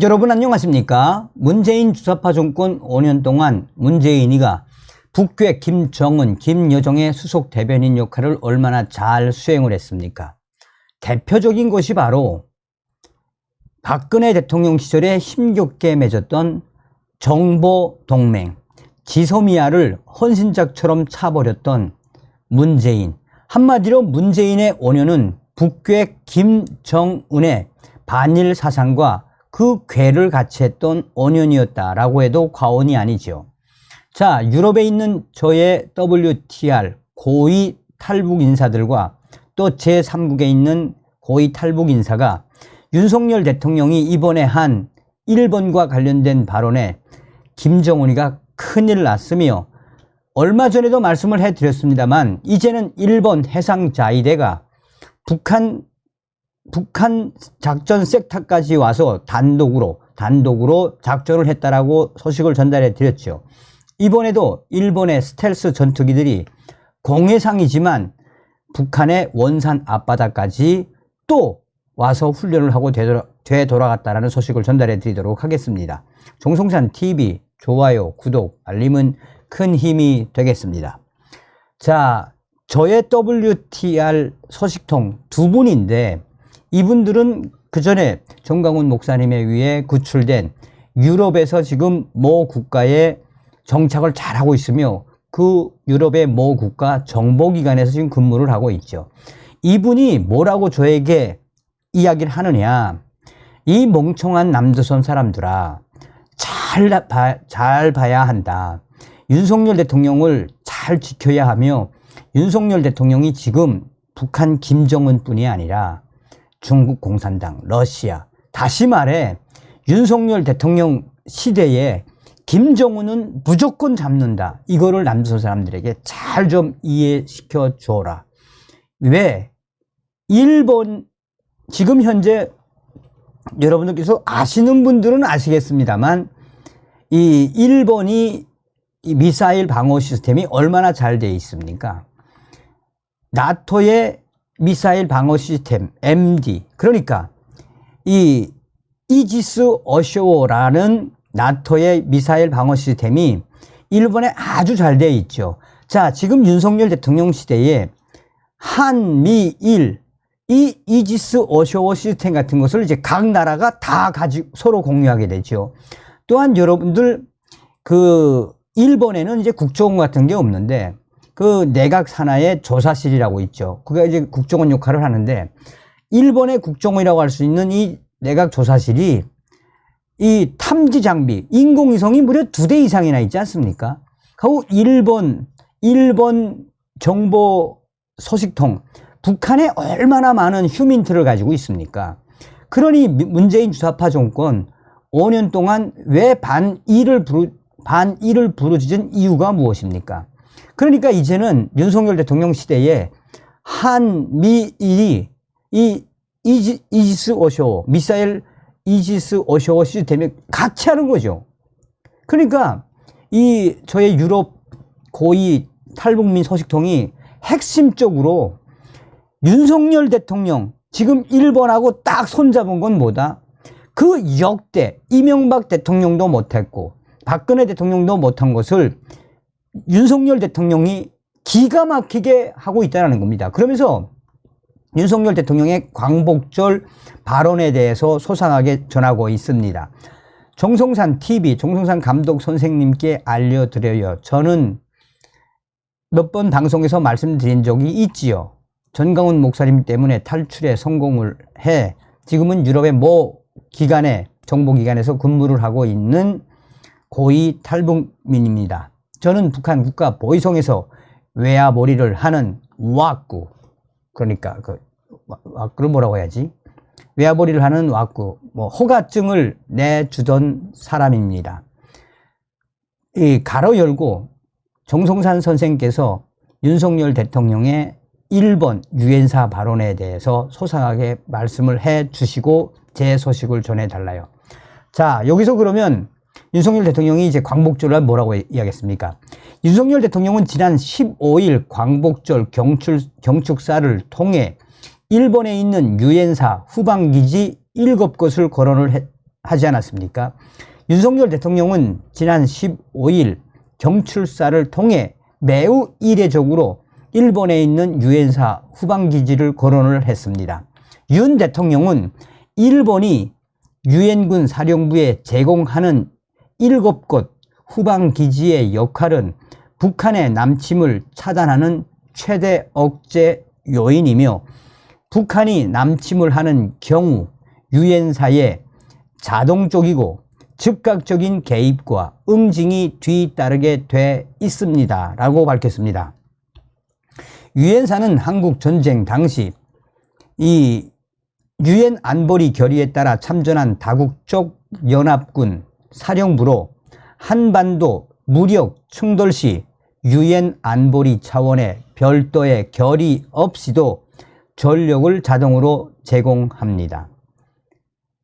여러분 안녕하십니까? 문재인 주사파 정권 5년 동안 문재인이가 북괴 김정은, 김여정의 수석 대변인 역할을 얼마나 잘 수행을 했습니까? 대표적인 것이 바로 박근혜 대통령 시절에 힘겹게 맺었던 정보동맹, 지소미아를 헌신작처럼 차버렸던 문재인. 한마디로 문재인의 5년은 북괴 김정은의 반일 사상과 그 괴를 같이 했던 5년이었다라고 해도 과언이 아니죠. 자, 유럽에 있는 저의 WTR 고위 탈북 인사들과 또 제3국에 있는 고위 탈북 인사가 윤석열 대통령이 이번에 한 일본과 관련된 발언에 김정은이가 큰일 났으며, 얼마 전에도 말씀을 해드렸습니다만 이제는 일본 해상자위대가 북한 작전 섹터까지 와서 단독으로 작전을 했다라고 소식을 전달해 드렸죠. 이번에도 일본의 스텔스 전투기들이 공해상이지만 북한의 원산 앞바다까지 또 와서 훈련을 하고 되돌아갔다라는 소식을 전달해 드리도록 하겠습니다. 정성산 TV 좋아요, 구독, 알림은 큰 힘이 되겠습니다. 자, 저의 WTR 소식통 두 분인데 이분들은 그 전에 정강훈 목사님에 의해 구출된 유럽에서 지금 모 국가에 정착을 잘하고 있으며 그 유럽의 모 국가 정보기관에서 지금 근무를 하고 있죠. 이분이 뭐라고 저에게 이야기를 하느냐. 이 멍청한 남조선 사람들아, 잘 봐야 한다. 윤석열 대통령을 잘 지켜야 하며, 윤석열 대통령이 지금 북한 김정은 뿐이 아니라 중국 공산당, 러시아, 다시 말해 윤석열 대통령 시대에 김정은은 무조건 잡는다. 이거를 남조선 사람들에게 잘 좀 이해시켜 줘라. 왜? 일본, 지금 현재 여러분들께서 아시는 분들은 아시겠습니다만 이 일본이 이 미사일 방어 시스템이 얼마나 잘 되어 있습니까? 나토의 미사일 방어 시스템 MD, 그러니까 이 이지스 어쇼라는 나토의 미사일 방어 시스템이 일본에 아주 잘 되어 있죠. 자, 지금 윤석열 대통령 시대에 한미일 이 이지스 어쇼 시스템 같은 것을 이제 각 나라가 다 가지고 서로 공유하게 되죠. 또한 여러분들 그 일본에는 이제 국정원 같은 게 없는데 그 내각 산하의 조사실이라고 있죠. 그게 이제 국정원 역할을 하는데, 일본의 국정원이라고 할 수 있는 이 내각 조사실이 이 탐지 장비, 인공위성이 무려 2대 이상이나 있지 않습니까? 그리고 일본 정보 소식통, 북한에 얼마나 많은 휴민트를 가지고 있습니까? 그러니 문재인 주사파 정권 5년 동안 왜 반일을 부르짖은 이유가 무엇입니까? 그러니까 이제는 윤석열 대통령 시대에 한미일이 이 이지스 어쇼, 미사일 이지스 어쇼 시스템이 같이 하는 거죠. 그러니까 이 저의 유럽 고위 탈북민 소식통이 핵심적으로 윤석열 대통령, 지금 일본하고 딱 손잡은 건 뭐다? 그 역대 이명박 대통령도 못했고 박근혜 대통령도 못한 것을 윤석열 대통령이 기가 막히게 하고 있다는 겁니다. 그러면서 윤석열 대통령의 광복절 발언에 대해서 소상하게 전하고 있습니다. 정성산 TV, 정성산 감독 선생님께 알려드려요. 저는 몇 번 방송에서 말씀드린 적이 있지요. 전강훈 목사님 때문에 탈출에 성공을 해 지금은 유럽의 모 기관에, 정보기관에서 근무를 하고 있는 고위 탈북민입니다. 저는 북한 국가 보위성에서 외화몰이를 하는 와꾸, 그러니까 와꾸를 뭐라고 해야지? 외화몰이를 하는 와꾸, 허가증을 내주던 사람입니다. 이 가로 열고 정성산 선생께서 윤석열 대통령의 일본 유엔사 발언에 대해서 소상하게 말씀을 해 주시고 제 소식을 전해달라요. 자, 여기서 그러면 윤석열 대통령이 이제 광복절을 뭐라고 이야기했습니까? 윤석열 대통령은 지난 15일 광복절 경축사를 통해 일본에 있는 유엔사 후방기지 7곳을 거론을 하지 않았습니까? 윤석열 대통령은 지난 15일 경출사를 통해 매우 이례적으로 일본에 있는 유엔사 후방기지를 거론을 했습니다. 윤 대통령은 일본이 유엔군 사령부에 제공하는 7곳 후방기지의 역할은 북한의 남침을 차단하는 최대 억제 요인이며 북한이 남침을 하는 경우 유엔사의 자동적이고 즉각적인 개입과 응징이 뒤따르게 돼 있습니다. 라고 밝혔습니다. 유엔사는 한국 전쟁 당시 이 유엔 안보리 결의에 따라 참전한 다국적 연합군 사령부로 한반도 무력 충돌 시 유엔 안보리 차원의 별도의 결의 없이도 전력을 자동으로 제공합니다.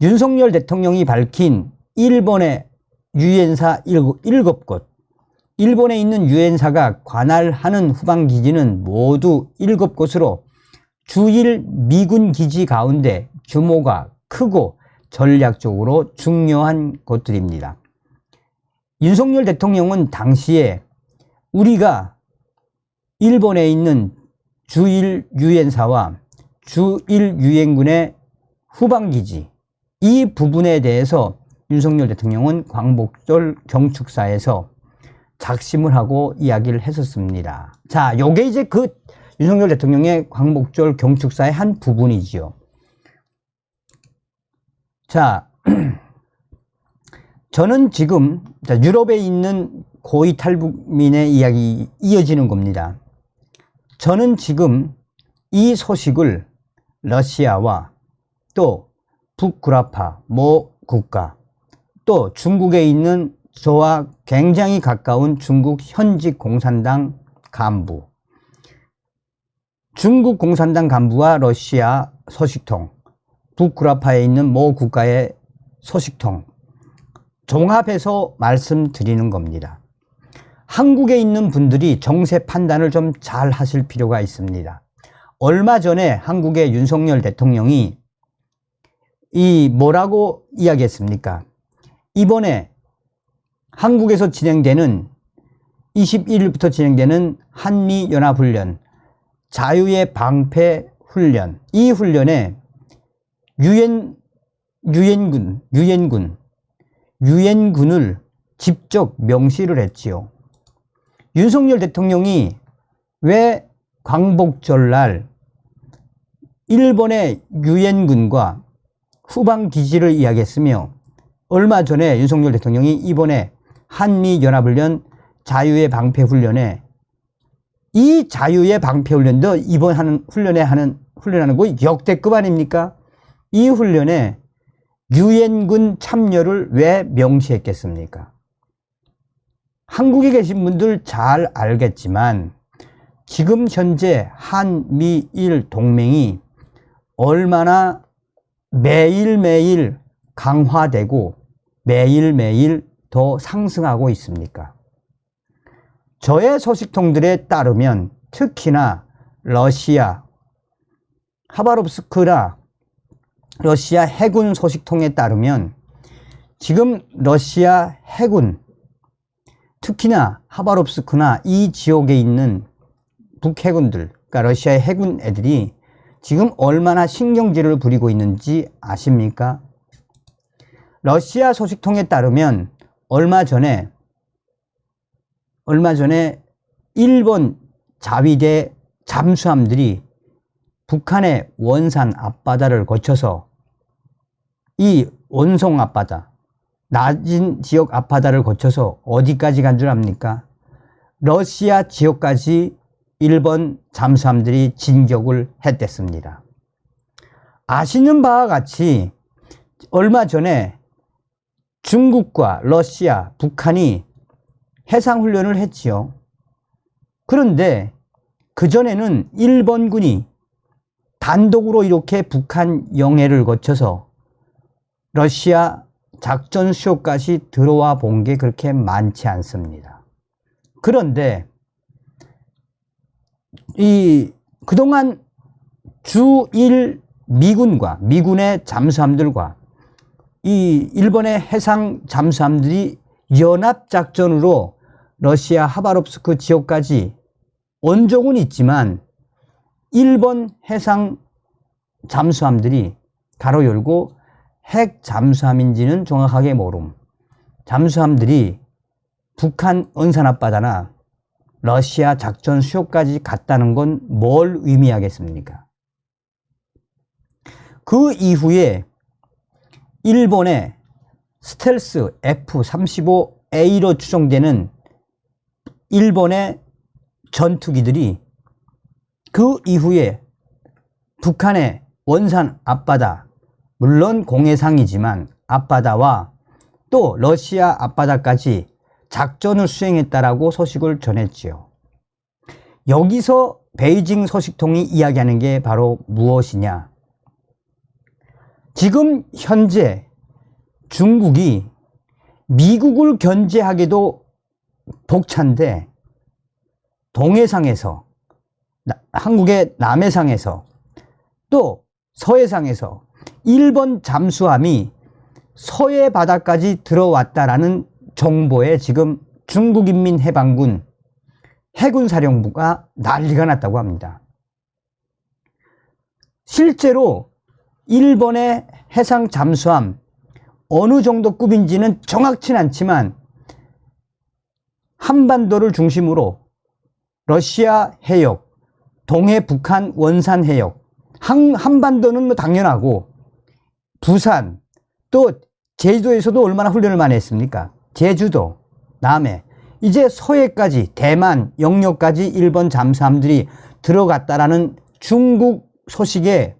윤석열 대통령이 밝힌 일본의 유엔사 7곳, 일본에 있는 유엔사가 관할하는 후방기지는 모두 7곳으로 주일 미군 기지 가운데 규모가 크고 전략적으로 중요한 곳들입니다. 윤석열 대통령은 당시에 우리가 일본에 있는 주일 유엔사와 주일 유엔군의 후방기지 이 부분에 대해서 윤석열 대통령은 광복절 경축사에서 작심을 하고 이야기를 했었습니다. 자, 요게 이제 그 윤석열 대통령의 광복절 경축사의 한 부분이지요. 자, 저는 지금 유럽에 있는 고위 탈북민의 이야기 이어지는 겁니다. 저는 지금 이 소식을 러시아와 또 북구라파 모 국가 또 중국에 있는 저와 굉장히 가까운 중국 현직 공산당 간부, 중국 공산당 간부와 러시아 소식통, 북구라파에 있는 모 국가의 소식통 종합해서 말씀드리는 겁니다. 한국에 있는 분들이 정세 판단을 좀 잘 하실 필요가 있습니다. 얼마 전에 한국의 윤석열 대통령이 뭐라고 이야기했습니까? 이번에 한국에서 진행되는 21일부터 진행되는 한미연합훈련, 자유의 방패 훈련, 이 훈련에 유엔군을 직접 명시를 했지요. 윤석열 대통령이 왜 광복절날 일본의 유엔군과 후방기지를 이야기했으며 얼마 전에 윤석열 대통령이 이번에 한미연합훈련 자유의 방패훈련에 이 자유의 방패훈련도 이번 훈련하는 거 역대급 아닙니까? 이 훈련에 유엔군 참여를 왜 명시했겠습니까? 한국에 계신 분들 잘 알겠지만 지금 현재 한미일 동맹이 얼마나 매일매일 강화되고 매일매일 더 상승하고 있습니까? 저의 소식통들에 따르면 특히나 러시아 하바롭스크나 러시아 해군 소식통에 따르면 지금 러시아 해군 특히나 하바롭스크나 이 지역에 있는 북해군들, 그러니까 러시아의 해군 애들이 지금 얼마나 신경질을 부리고 있는지 아십니까? 러시아 소식통에 따르면 얼마 전에 일본 자위대 잠수함들이 북한의 원산 앞바다를 거쳐서 이 원송 앞바다, 낮은 지역 앞바다를 거쳐서 어디까지 간 줄 압니까? 러시아 지역까지 일본 잠수함들이 진격을 했댔습니다. 아시는 바와 같이 얼마 전에 중국과 러시아, 북한이 해상훈련을 했지요. 그런데 그전에는 일본군이 단독으로 이렇게 북한 영해를 거쳐서 러시아 작전 수역까지 들어와 본 게 그렇게 많지 않습니다. 그런데 그동안 주일 미군과 미군의 잠수함들과 이 일본의 해상 잠수함들이 연합작전으로 러시아 하바롭스크 지역까지 온 적은 있지만 일본 해상 잠수함들이 가로 열고 핵 잠수함인지는 정확하게 모름. 잠수함들이 북한 은산 앞바다나 러시아 작전 수역까지 갔다는 건 뭘 의미하겠습니까? 그 이후에 일본의 스텔스 F-35A로 추정되는 일본의 전투기들이 그 이후에 북한의 원산 앞바다, 물론 공해상이지만 앞바다와 또 러시아 앞바다까지 작전을 수행했다라고 소식을 전했지요. 여기서 베이징 소식통이 이야기하는 게 바로 무엇이냐? 지금 현재 중국이 미국을 견제하기도 벅찬데 동해상에서, 한국의 남해상에서 또 서해상에서 일본 잠수함이 서해 바다까지 들어왔다라는 정보에 지금 중국인민해방군 해군사령부가 난리가 났다고 합니다. 실제로 일본의 해상 잠수함 어느 정도 급인지는 정확치는 않지만 한반도를 중심으로 러시아 해역, 동해 북한 원산 해역, 한반도는 뭐 당연하고 부산, 또 제주도에서도 얼마나 훈련을 많이 했습니까? 제주도, 남해, 이제 서해까지 대만 영역까지 일본 잠수함들이 들어갔다라는 중국 소식에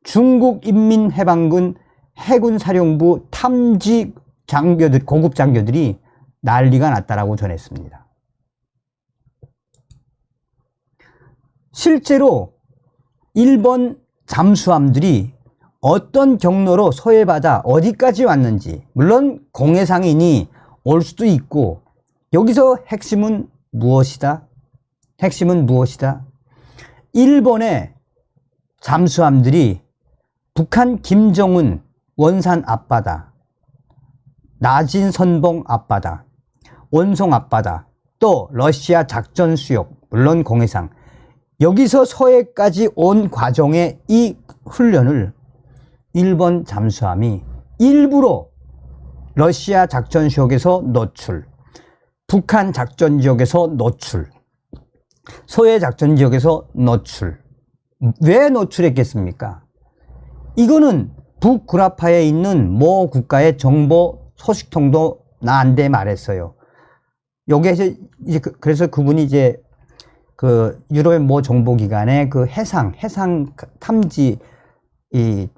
중국인민해방군 해군사령부 탐지 장교들, 고급 장교들이 난리가 났다라고 전했습니다. 실제로 일본 잠수함들이 어떤 경로로 서해바다 어디까지 왔는지, 물론 공해상이니 올 수도 있고, 여기서 핵심은 무엇이다? 핵심은 무엇이다? 일본의 잠수함들이 북한 김정은 원산 앞바다, 나진 선봉 앞바다, 원송 앞바다, 또 러시아 작전 수역, 물론 공해상, 여기서 서해까지 온 과정에 이 훈련을 일본 잠수함이 일부러 러시아 작전 지역에서 노출, 북한 작전 지역에서 노출, 서해 작전 지역에서 노출. 왜 노출했겠습니까? 이거는 북구라파에 있는 모 국가의 정보 소식통도 나한테 말했어요. 여기에서 이제 그래서 그분이 이제 그 유럽의 모 정보기관에 그 해상 탐지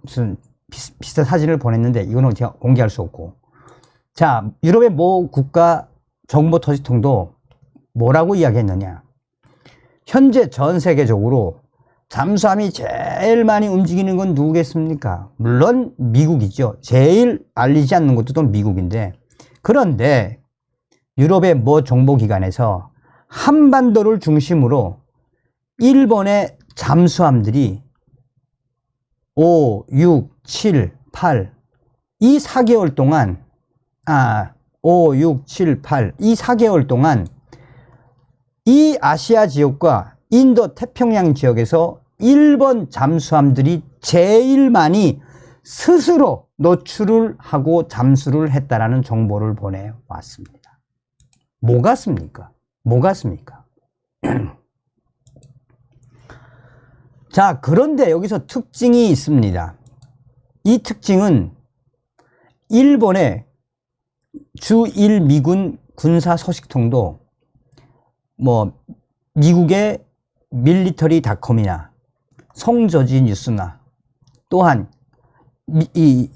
무슨 비슷한 사진을 보냈는데 이거는 제가 공개할 수 없고. 자, 유럽의 모 국가 정보 소식통도 뭐라고 이야기했느냐? 현재 전 세계적으로 잠수함이 제일 많이 움직이는 건 누구겠습니까? 물론 미국이죠. 제일 알리지 않는 것도 또 미국인데, 그런데 유럽의 모 정보기관에서 한반도를 중심으로 일본의 잠수함들이 5, 6, 7, 8 이 4개월 동안 5, 6, 7, 8 이 4개월 동안 이 아시아 지역과 인도 태평양 지역에서 일본 잠수함들이 제일 많이 스스로 노출을 하고 잠수를 했다라는 정보를 보내왔습니다. 뭐 같습니까? 뭐 같습니까? 자, 그런데 여기서 특징이 있습니다. 이 특징은 일본의 주1 미군 군사 소식통도 뭐 미국의 밀리터리닷컴이나 송저지 뉴스나 또한 이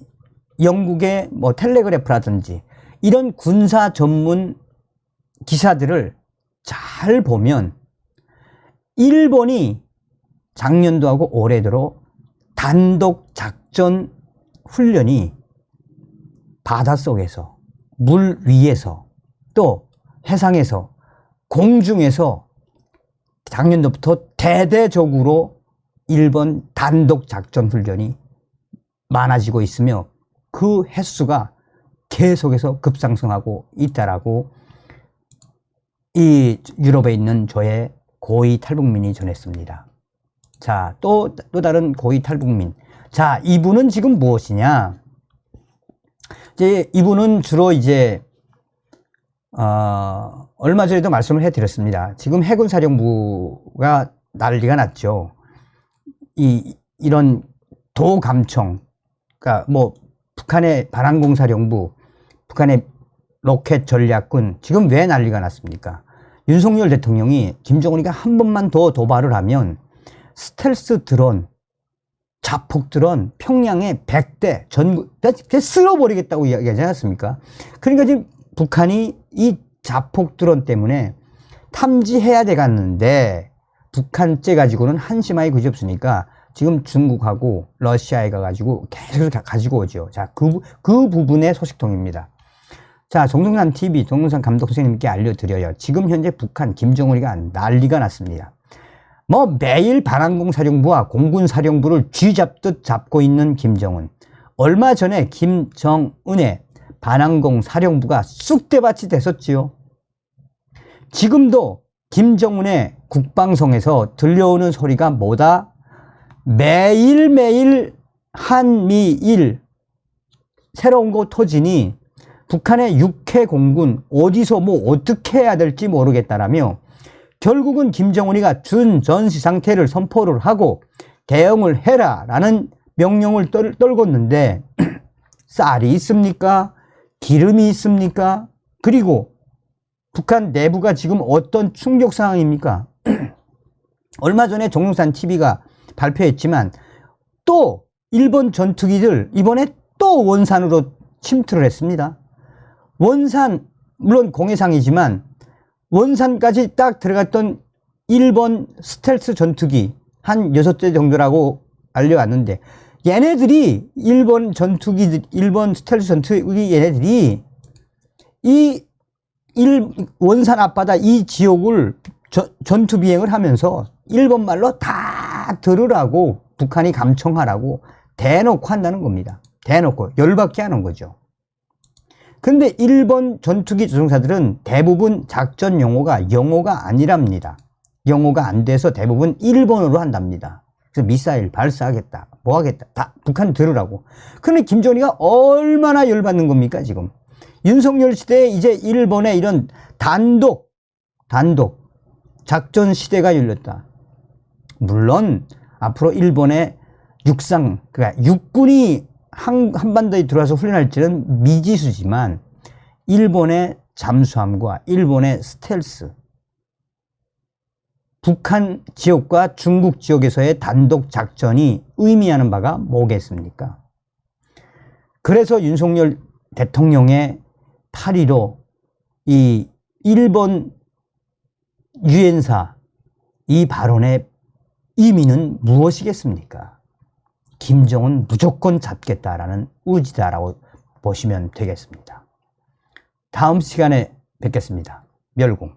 영국의 뭐 텔레그래프라든지 이런 군사 전문 기사들을 잘 보면 일본이 작년도 하고 올해 들어 단독 작전 훈련이 바닷속에서, 물 위에서, 또 해상에서, 공중에서 작년도부터 대대적으로 일본 단독 작전 훈련이 많아지고 있으며, 그 횟수가 계속해서 급상승하고 있다라고 이 유럽에 있는 저의 고위 탈북민이 전했습니다. 자, 또 다른 고위 탈북민. 자, 이분은 지금 무엇이냐? 이제 이분은 주로 이제 얼마 전에도 말씀을 해드렸습니다. 지금 해군사령부가 난리가 났죠. 이런 도감청, 그러니까 뭐 북한의 반항공사령부, 북한의 로켓 전략군, 지금 왜 난리가 났습니까? 윤석열 대통령이 김정은이가 한 번만 더 도발을 하면 스텔스 드론, 자폭 드론 평양에 100대 쓸어버리겠다고 이야기하지 않았습니까? 그러니까 지금 북한이 이 자폭 드론 때문에 탐지해야 되겠는데 북한째 가지고는 한심하게 그지없으니까 지금 중국하고 러시아에 가가지고 계속 가지고 오죠. 자, 그 부분의 소식통입니다. 자, 정동산 TV, 정동산 감독 선생님께 알려드려요. 지금 현재 북한 김정은이가 난리가 났습니다. 뭐 매일 반항공사령부와 공군사령부를 쥐잡듯 잡고 있는 김정은. 얼마 전에 김정은의 반항공사령부가 쑥대밭이 됐었지요. 지금도 김정은의 국방성에서 들려오는 소리가 뭐다? 매일매일 한미일 새로운 거 터지니 북한의 육해 공군 어디서 뭐 어떻게 해야 될지 모르겠다라며 결국은 김정은이가 준전시 상태를 선포를 하고 대응을 해라 라는 명령을 떨궜는데 쌀이 있습니까? 기름이 있습니까? 그리고 북한 내부가 지금 어떤 충격 상황입니까? 얼마 전에 정동산 TV가 발표했지만 또 일본 전투기들 이번에 또 원산으로 침투를 했습니다. 원산 물론 공해상이지만 원산까지 딱 들어갔던 일본 스텔스 전투기 한 6대 정도라고 알려왔는데 얘네들이 일본 스텔스 전투기 얘네들이 원산 앞바다 이 지역을 전투 비행을 하면서 일본 말로 다 들으라고 북한이 감청하라고 대놓고 한다는 겁니다. 대놓고 열받게 하는 거죠. 근데 일본 전투기 조종사들은 대부분 작전 용어가 영어가 아니랍니다. 영어가 안 돼서 대부분 일본어로 한답니다. 그래서 미사일 발사하겠다, 뭐 하겠다, 다 북한 들으라고. 그런데 김정은이가 얼마나 열받는 겁니까, 지금? 윤석열 시대에 이제 일본의 이런 단독 작전 시대가 열렸다. 물론 앞으로 일본의 그러니까 육군이 한반도에 들어와서 훈련할지는 미지수지만 일본의 잠수함과 일본의 스텔스, 북한 지역과 중국 지역에서의 단독 작전이 의미하는 바가 뭐겠습니까? 그래서 윤석열 대통령의 8.15 이 일본 유엔사 이 발언의 의미는 무엇이겠습니까? 김정은 무조건 잡겠다라는 의지다라고 보시면 되겠습니다. 다음 시간에 뵙겠습니다. 멸공.